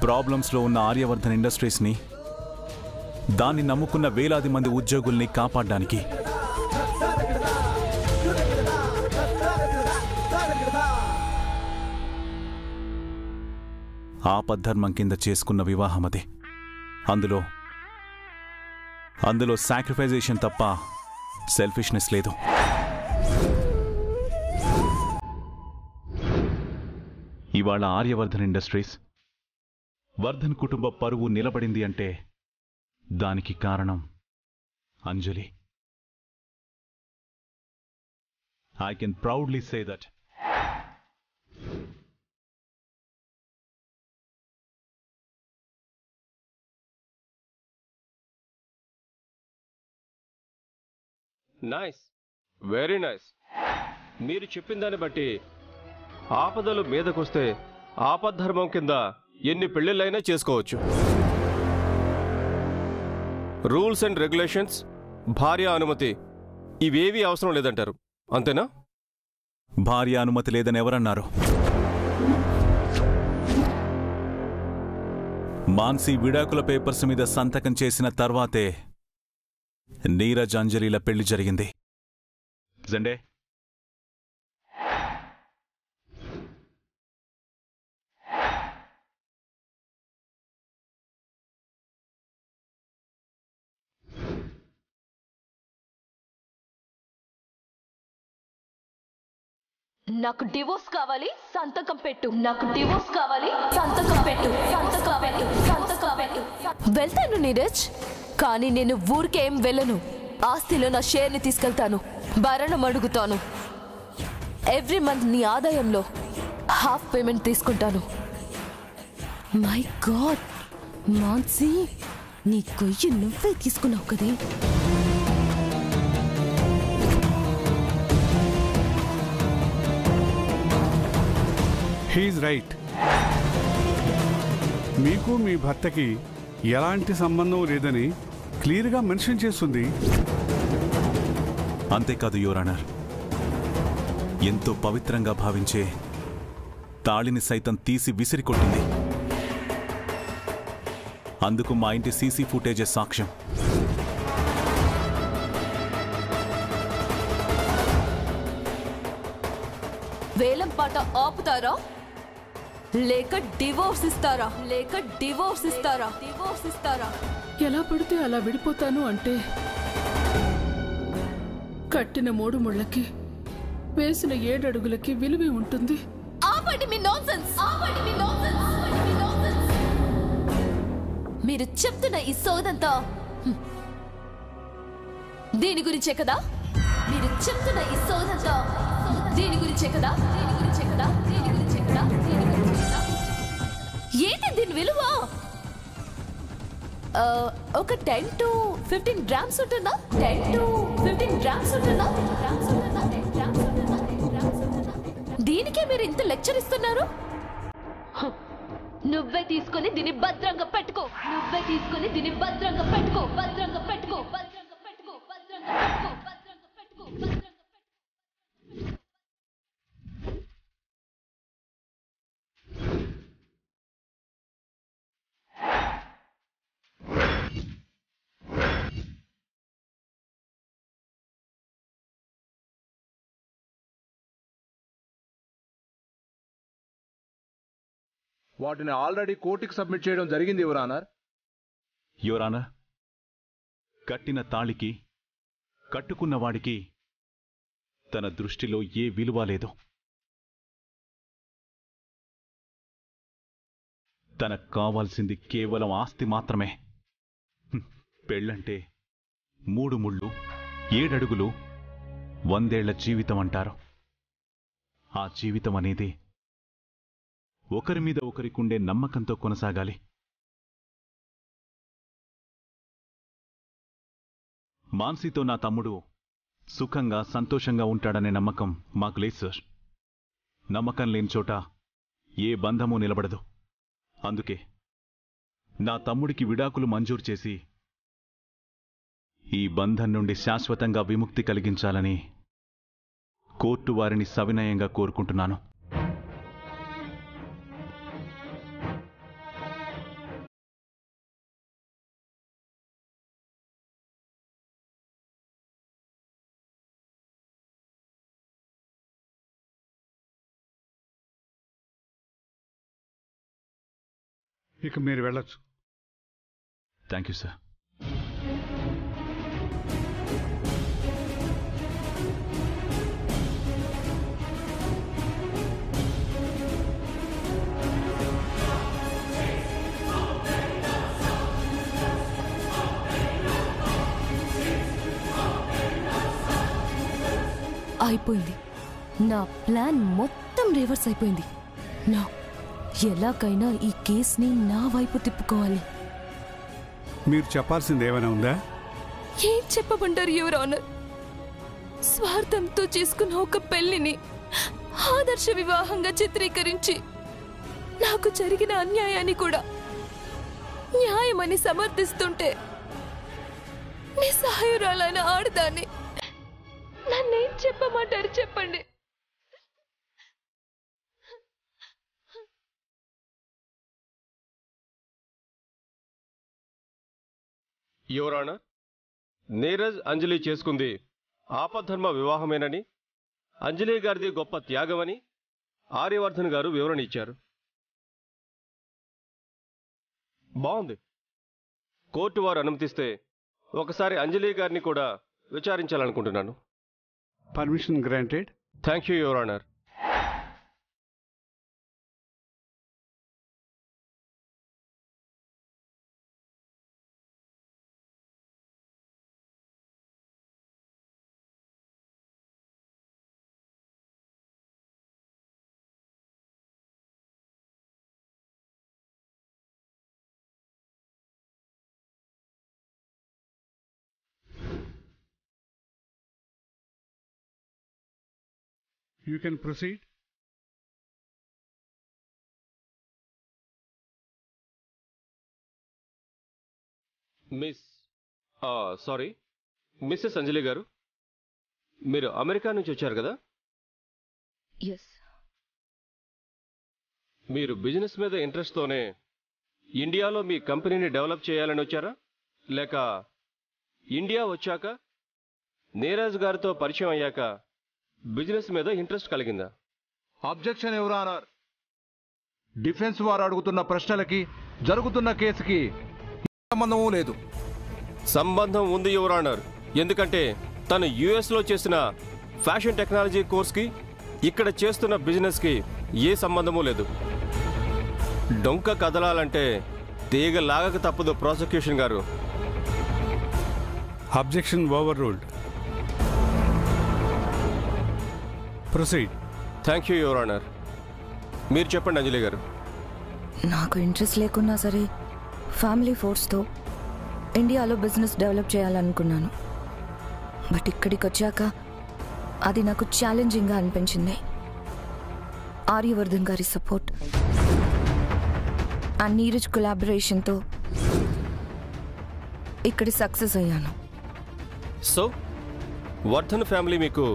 ప్రాబ్లమ్స్లో ఉన్న ఆర్యవర్ధన్ ఇండస్ట్రీస్ని, దాన్ని నమ్ముకున్న వేలాది మంది ఉద్యోగుల్ని కాపాడడానికి ఆపద్ధర్మం కింద చేసుకున్న వివాహం అది. అందులో సాక్రిఫైజేషన్ తప్ప సెల్ఫిష్నెస్ లేదు. ఇవాళ ఆర్యవర్ధన్ ఇండస్ట్రీస్, వర్ధన్ కుటుంబ పరువు నిలబడింది అంటే దానికి కారణం Anjali. I can proudly say that. Nice, very nice. మీరు చెప్పిన దాన్ని బట్టి ఆపదలు మీదకొస్తే ఆపద్ధర్మం కింద ఎన్ని పెళ్లిళ్ళైనా చేసుకోవచ్చు. రూల్స్ అండ్ రెగ్యులేషన్స్, భార్య అనుమతి ఇవేవీ అవసరం లేదంటారు, అంతేనా? భార్య అనుమతి లేదని ఎవరన్నారు? మాన్సీ విడాకుల పేపర్స్ మీద సంతకం చేసిన తర్వాతే నీరజ్ అంజలిల పెళ్లి జరిగింది. జండే, నాకు డివోర్స్ కావాలి, సంతకం పెట్టు. నాకు డివోర్స్ కావాలి, సంతకం పెట్టు. సంతకం పెట్టు, సంతకం పెట్టు. వెళ్తాను నీరజ్, కానీ నేను ఊరికేం వెళ్ళను. ఆస్తిలో నా షేర్ని తీసుకెళ్తాను, భరణం అడుగుతాను. ఎవ్రీ మంత్ నీ ఆదాయంలో హాఫ్ పేమెంట్ తీసుకుంటాను. మై గాడ్ మాన్సీ, నీ కొయ్యి నువ్వే తీసుకున్నావు కదే. He is right. మీకు మీ భర్తకి ఎలాంటి సంబంధం లేదని క్లియర్గా మెన్షన్ చేస్తుంది. అంతేకాదు యువర్ ఆనర్, ఎంతో పవిత్రంగా భావించే తాళిని సైతం తీసి విసిరికొట్టింది. అందుకు మా ఇంటి సీసీ ఫుటేజే సాక్ష్యం. వేలం పాట ఆపుతారా లేక డివోర్స్ ఇస్తారా? లేక డివోర్స్ ఇస్తారా? డివోర్స్ ఇస్తారా? ఎలా పడితే అలా విడిపోతాను అంటే కట్టిన 3 ముళ్ళకి వేసిన 7 అడుగులకి విలువే ఉంటుంది. ఆపండి మీ నాన్సెన్స్! ఆపండి మీ నాన్సెన్స్! ఆపండి మీ నాన్సెన్స్! మీరు చెప్తున్న ఈ సోదంతా దీని గురించే కదా? మీరు చెప్తున్న ఈ సోదంతా దీని గురించే కదా? దీని గురించే కదా? దీని గురించే కదా? దీని గురించే కదా? ఏంటి దీని విలువ? ఒక 10 to 15 గ్రామ్స్ ఉంటుందా? 10 to 15 గ్రామ్స్ ఉంటుందా? దీనికే మీరు ఇంత లెక్చర్ ఇస్తున్నారు? నువ్వే తీసుకొని దీన్ని భద్రంగా పెట్టుకో. నువ్వే తీసుకొని దీన్ని భద్రంగా పెట్టుకో. భద్రంగా పెట్టుకో. భద్రంగా పెట్టుకో. భద్రంగా పెట్టుకో. భద్రంగా పెట్టుకో. భద్రంగా పెట్టుకో. వాటిని ఆల్రెడీ కోర్టుకి సబ్మిట్ చేయడం జరిగింది యువర్ ఆనర్. యువర్ ఆనర్, కట్టిన తాళికి, కట్టుకున్నవాడికి తన దృష్టిలో ఏ విలువ లేదు. తనకు కావాల్సింది కేవలం ఆస్తి మాత్రమే. పెళ్ళంటే 3 ముళ్ళు, 7 అడుగులు, 100 ఏళ్ల జీవితం అంటారు. ఆ జీవితం అనేది ఒకరి మీద ఒకరికుండే నమ్మకంతో కొనసాగాలి. మాన్సీతో నా తమ్ముడు సుఖంగా, సంతోషంగా ఉంటాడనే నమ్మకం మాకు లేదు సార్. నమ్మకం లేని చోట ఏ బంధమూ నిలబడదు. అందుకే నా తమ్ముడికి విడాకులు మంజూరు చేసి ఈ బంధం నుండి శాశ్వతంగా విముక్తి కలిగించాలని కోర్టు వారిని సవినయంగా కోరుకుంటున్నాను. ఇక మీరు వెళ్ళొచ్చు. Thank you sir. అయిపోయింది. నా ప్లాన్ మొత్తం రివర్స్ అయిపోయింది. నా ఎలాగైనా ఈ కేసుని నా వైపు తిప్పుకోవాలి. మీరు చెప్పాల్సింది ఏమైనా ఉందా? ఏం చెప్పమంటారు యువర్ ఆనర్? స్వార్థంతో చేసుకున్న ఒక పెళ్లిని ఆదర్శ వివాహంగా చిత్రీకరించి నాకు జరిగిన అన్యాయాన్ని కూడా న్యాయమని సమర్థిస్తుంటే నిస్సహాయురాలైన ఆడదాన్ని నన్నేం చెప్పమంటారు చెప్పండి. యువర్ ఆనర్, నీరజ్ అంజలి చేసుకుంది ఆపద్ధర్మ వివాహమేనని, అంజలి గారిది గొప్ప త్యాగమని ఆర్యవర్ధన్ గారు వివరణ ఇచ్చారు. బాగుంది. కోర్టు వారు అనుమతిస్తే ఒకసారి అంజలి గారిని కూడా విచారించాలనుకుంటున్నాను. Permission granted. Thank you your honour. You can proceed. Sorry Mrs Anjali garu, మీరు అమెరికా నుంచి వచ్చారు కదా? ఎస్. మీరు బిజినెస్ మీద ఇంట్రెస్ట్తోనే ఇండియాలో మీ కంపెనీని డెవలప్ చేయాలని వచ్చారా, లేక ఇండియా వచ్చాక నీరజ్ గారితో పరిచయం అయ్యాక బిజినెస్ మీద ఇంట్రెస్ట్ కలిగిందా? Objection your honour. డిఫెన్స్ వారు అడుగుతున్న ప్రశ్నలకి జరుగుతున్న కేసుకి సంబంధమూ లేదు. సంబంధం ఉంది యువర్ ఆనర్. ఎందుకంటే తను యుఎస్లో చేసిన ఫ్యాషన్ టెక్నాలజీ కోర్స్కి ఇక్కడ చేస్తున్న బిజినెస్కి ఏ సంబంధమూ లేదు. డొంక కదలాలంటే తీగ లాగక తప్పదు ప్రాసిక్యూషన్ గారు. Objection over ruled. Proceed. Thank you your honour. మీరు చెప్పండి అంజలి గారు. నాకు ఇంట్రెస్ట్ లేకున్నా సరే ఫ్యామిలీ ఫోర్స్తో ఇండియాలో బిజినెస్ డెవలప్ చేయాలనుకున్నాను. బట్ ఇక్కడికి వచ్చాక అది నాకు ఛాలెంజింగ్గా అనిపించింది. ఆర్యవర్ధన్ గారి సపోర్ట్ అండ్ నీరజ్ కొలాబరేషన్తో ఇక్కడ సక్సెస్ అయ్యాను. సో వర్ధన్ ఫ్యామిలీ మీకు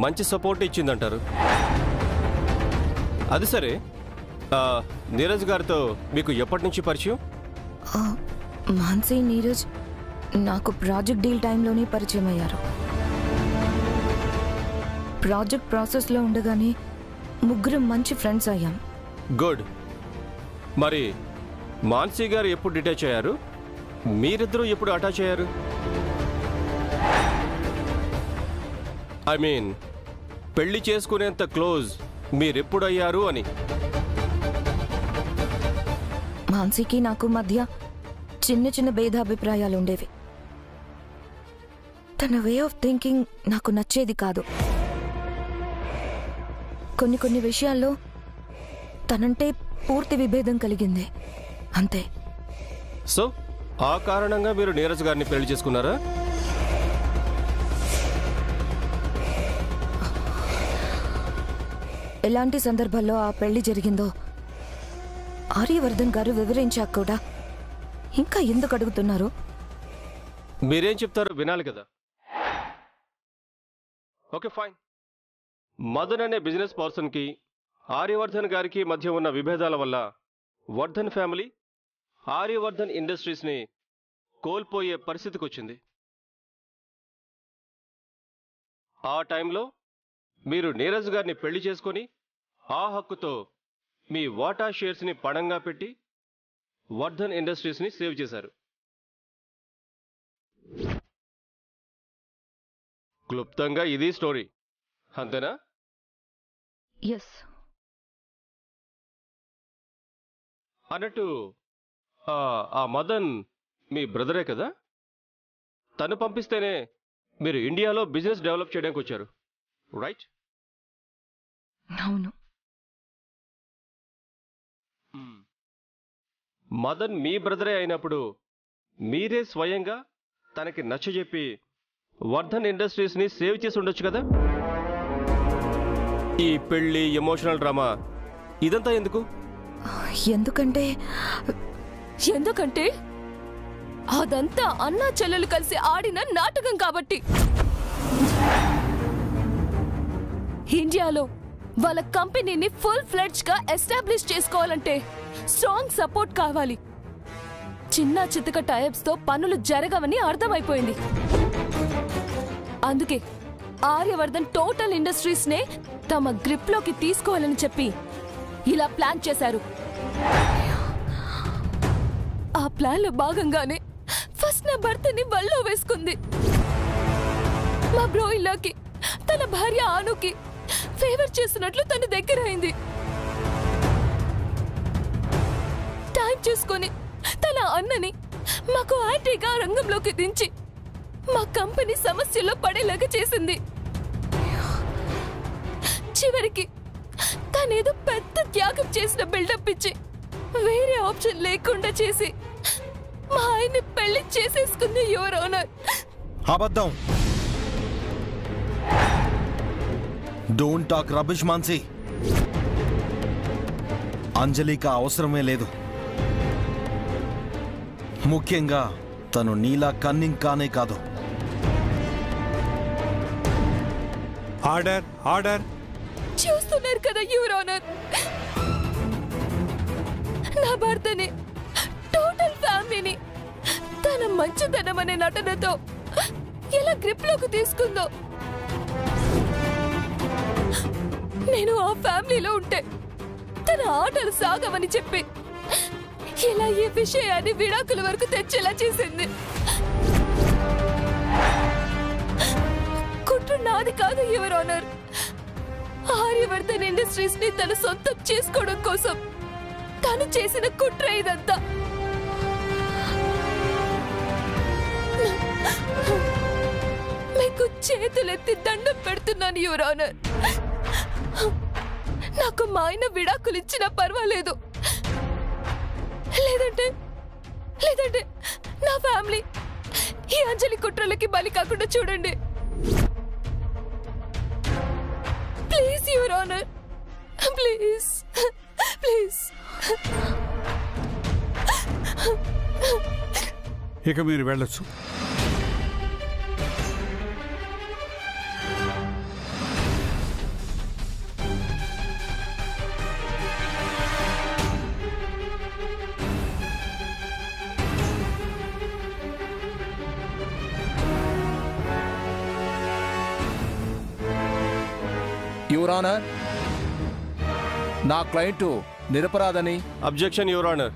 మంచి సపోర్ట్ ఇచ్చిందంటారు. అది సరే, నీరజ్ గారితో మీకు ఎప్పటి నుంచి పరిచయం? మాన్సీ నీరజ్ నాకు ప్రాజెక్ట్ డీల్ టైంలోనే పరిచయం అయ్యారు. ప్రాజెక్ట్ ప్రాసెస్లో ఉండగానే ముగ్గురం మంచి ఫ్రెండ్స్ అయ్యాం. గుడ్. మరి మాన్సీ గారు ఎప్పుడు డిటాచ్ అయ్యారు? మీరిద్దరూ ఎప్పుడు అటాచ్ అయ్యారు? ఐ మీన్ పెళ్లి చేసుకునేంత క్లోజ్ మీరెప్పుడు అయ్యారు అని. మాన్సీకి నాకు మధ్య చిన్న చిన్న భేదాభిప్రాయాలు ఉండేవి. తన వే ఆఫ్ థింకింగ్ నాకు నచ్చేది కాదు. కొన్ని విషయాల్లో తనంటే పూర్తి విభేదం కలిగింది, అంతే. సో ఆ కారణంగా మీరు నీరజ్ గారిని పెళ్లి చేసుకున్నారా? ఎలాంటి సందర్భాల్లో ఆ పెళ్లి జరిగిందో ఆర్యవర్ధన్ గారు వివరించాక కూడా ఇంకా ఎందుకు అడుగుతున్నారు? మీరేం చెప్తారో వినాలి కదా. Okay fine. మదన్ అనే బిజినెస్ పర్సన్కి ఆర్యవర్ధన్ గారికి మధ్య ఉన్న విభేదాల వల్ల వర్ధన్ ఫ్యామిలీ ఆర్యవర్ధన్ ఇండస్ట్రీస్ని కోల్పోయే పరిస్థితికి వచ్చింది. ఆ టైంలో మీరు నీరజ్ గారిని పెళ్లి చేసుకొని ఆ హక్కుతో మీ వాటా షేర్స్ని పణంగా పెట్టి వర్ధన్ ఇండస్ట్రీస్ని సేవ్ చేశారు. క్లుప్తంగా ఇది స్టోరీ, అంతేనా? ఎస్. అన్నట్టు ఆ మదన్ మీ బ్రదరే కదా? తను పంపిస్తేనే మీరు ఇండియాలో బిజినెస్ డెవలప్ చేయడానికి వచ్చారు, రైట్? అవును. మదన్ మీ బ్రదరే అయినప్పుడు మీరే స్వయంగా తనకి నచ్చజెప్పి వర్ధన్ ఇండస్ట్రీస్ని సేవ్ చేసి ఉండొచ్చు కదా? ఈ పెళ్లి, ఎమోషనల్ డ్రామా ఇదంతా ఎందుకు? ఎందుకంటే అదంతా అన్నా చెల్లెలు కలిసి ఆడిన నాటకం కాబట్టి. ఇండియాలో వాళ్ళ కంపెనీని ఫుల్ ఫ్లెడ్జ్ గా ఎస్టాబ్లిష్ చేసుకోవాలంటే స్ట్రాంగ్ సపోర్ట్ కావాలి. చిన్న చితక టైప్స్ తో పనులు జరగవని అర్థమైపోయింది. అందుకే ఆర్యవర్ధన్ టోటల్ ఇండస్ట్రీస్ నే తమ గ్రిప్ లోకి తీసుకోవాలని చెప్పి ఇలా ప్లాన్ చేశారు. ఆ ప్లాన్ లో భాగంగానే ఫస్ట్ నా భర్తని వల్లో వేసుకుంది. మా బ్రోయిల్లాకి తన భార్య ఆనుకి ఫేవర్ చేస్తున్నట్లు తన దగ్గర అయింది. టైం చూసుకొని తన అన్నని మాకు యాంటీగా రంగంలోకి దించి మా కంపెనీ సమస్యల్లో పడేలాగా చేసింది. చివరికి తనేదో పెద్ద త్యాగం చేసిన బిల్డప్ ఇచ్చి వేరే ఆప్షన్ లేకుండా చేసి మా ఆయన్ని పెళ్లి చేసేసుకుంది. Your honour. అబద్ధం. Don't talk rubbish Mansi. అంజలికి అవసరమే లేదు. ముఖ్యంగా తను నీలా కన్నింగ్ కానే కాదు. Order, order. చూస్తున్నారు కదా యువర్ ఆనర్, నా భర్తని, టోటల్ ఫ్యామిలీని తన మంచితనం అనే నటనతో ఎలా గ్రిప్ లోకి తీసుకుందో. నేను ఆ ఫ్యామిలీలో ఉంటే తన ఆటలు సాగవని చెప్పి ఇలా ఈ విషయాన్ని విడాకుల వరకు తెచ్చేలా చేసింది. కుట్ర నాది కాదు యువర్ ఆనర్. ఆర్యవర్ధన్ ఇండస్ట్రీస్ ని తన సొంతం చేసుకోవడం కోసం తను చేసిన కుట్ర ఇదంతా. మీకు చేతులెత్తి దండం పెడుతున్నాను యువర్ ఆనర్. నాకు మా ఆయన విడాకులు ఇచ్చినా పర్వాలేదు, లేదంటే నా ఫ్యామిలీ ఈ అంజలి కుట్రలకి బలి కాకుండా చూడండి. Please your honour, please please. ఇక మీరు వెళ్ళొచ్చు. యువర్ ఆనర్, నా క్లయింట్ నిరపరాధని. Objection your honour.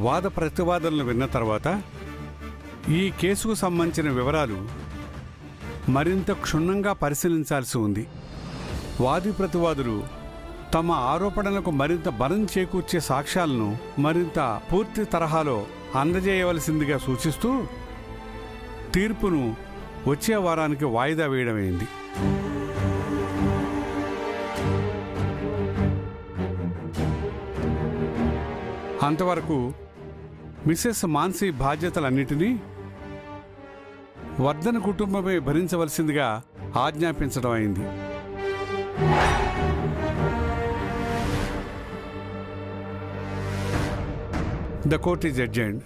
వాద ప్రతివాదనలు విన్న తర్వాత ఈ కేసుకు సంబంధించిన వివరాలు మరింత క్షుణ్ణంగా పరిశీలించాల్సి ఉంది. వాది ప్రతివాదులు తమ ఆరోపణలకు మరింత బలం చేకూర్చే సాక్ష్యాలను మరింత పూర్తి తరహాలో అందజేయవలసిందిగా సూచిస్తూ తీర్పును వచ్చే వారానికి వాయిదా వేయడమైంది. అంతవరకు మిసెస్ మాన్సీ బాధ్యతలన్నిటినీ వర్ధన్ కుటుంబమే భరించవలసిందిగా ఆజ్ఞాపించడం అయింది. The court is adjourned.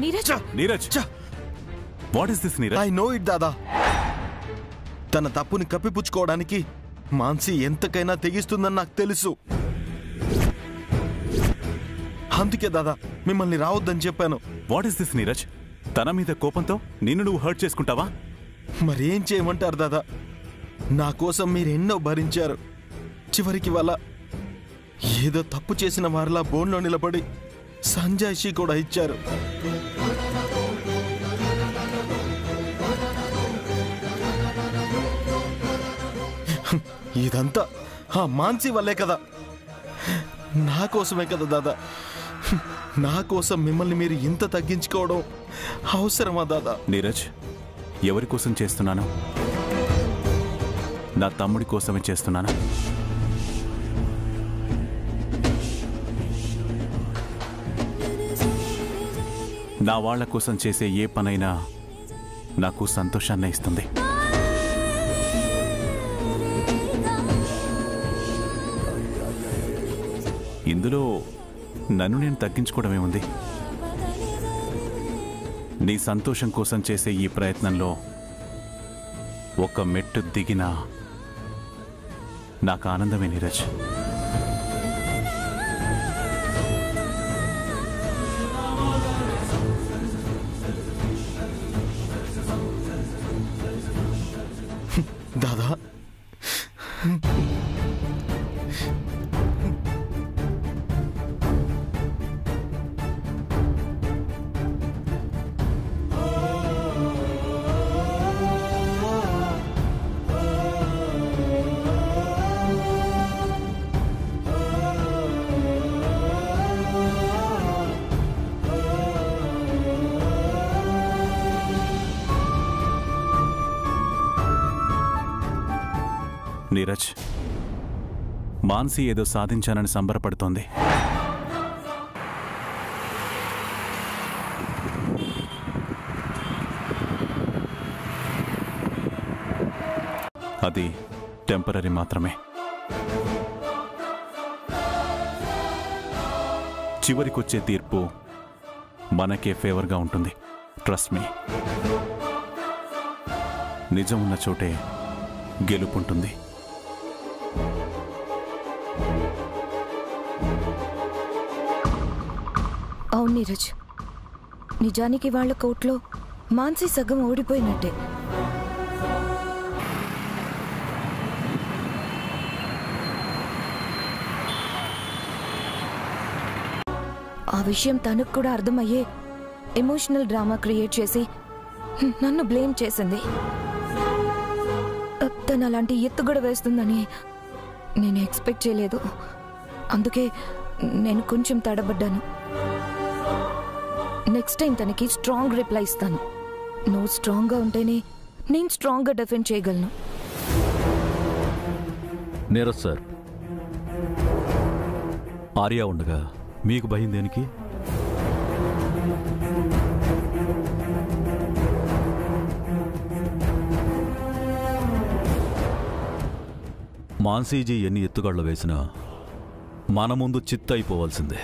Neeraj, Neeraj, what is this Neeraj? I know it dada. తన తప్పుని కప్పిపుచ్చుకోవడానికి మాన్సీ ఎంతకైనా తెగిస్తుందని నాకు తెలుసు. అందుకే దాదా మిమ్మల్ని రావద్దని చెప్పాను. What is this Neeraj? తన మీద కోపంతో నిన్ను నువ్వు హర్ట్ చేసుకుంటావా? మరేం చేయమంటారు దాదా? నా కోసం మీరు ఎన్నో భరించారు. చివరికి వాళ్ళ ఏదో తప్పు చేసిన వారిలా బోన్లో నిలబడి సంజాయిషి కూడా ఇచ్చారు. ఇదంతా ఆ మాన్సీ వల్లే కదా. నా కోసమే కదా దాదా. నా కోసం మిమ్మల్ని మీరు ఇంత తగ్గించుకోవడం అవసరమా దాదా? నీరజ్, ఎవరి కోసం చేస్తున్నాను? నా తమ్ముడి కోసమే చేస్తున్నాను. నా వాళ్ల కోసం చేసే ఏ పనైనా నాకు సంతోషాన్ని ఇస్తుంది. ఇందులో నన్ను నేను తగ్గించుకోవడమే ఉంది. నీ సంతోషం కోసం చేసే ఈ ప్రయత్నంలో ఒక మెట్టు దిగినా నాకు ఆనందమే నీరజ్. దాదా, నీరజ్, మాన్సీ ఏదో సాధించానని సంబరపడుతోంది. అది టెంపరరీ మాత్రమే. చివరికొచ్చే తీర్పు మనకే ఫేవర్గా ఉంటుంది. Trust me. నిజం ఉన్న చోటే గెలుపుంటుంది. అవును నీరజ్, నిజానికి వాళ్ళ కోర్టులో మాన్సీ సగం ఓడిపోయినట్టే. ఆ విషయం తనకు కూడా అర్థమయ్యే ఎమోషనల్ డ్రామా క్రియేట్ చేసి నన్ను బ్లేమ్ చేసింది. తను అలాంటి ఎత్తుగడ వేస్తుందని నేను ఎక్స్పెక్ట్ చేయలేదు. అందుకే నేను కొంచెం తడబడ్డాను. నెక్స్ట్ టైం తనకి స్ట్రాంగ్ రిప్లై ఇస్తాను. నువ్వు స్ట్రాంగ్గా ఉంటేనే నేను స్ట్రాంగ్గా డిఫెండ్ చేయగలను. నీరజ్ సార్, ఆర్య ఉండగా మీకు భయం దేనికి? మాన్సీజీ ఎన్ని ఎత్తుగాళ్ళు వేసినా మన ముందు చిత్తు అయిపోవాల్సిందే.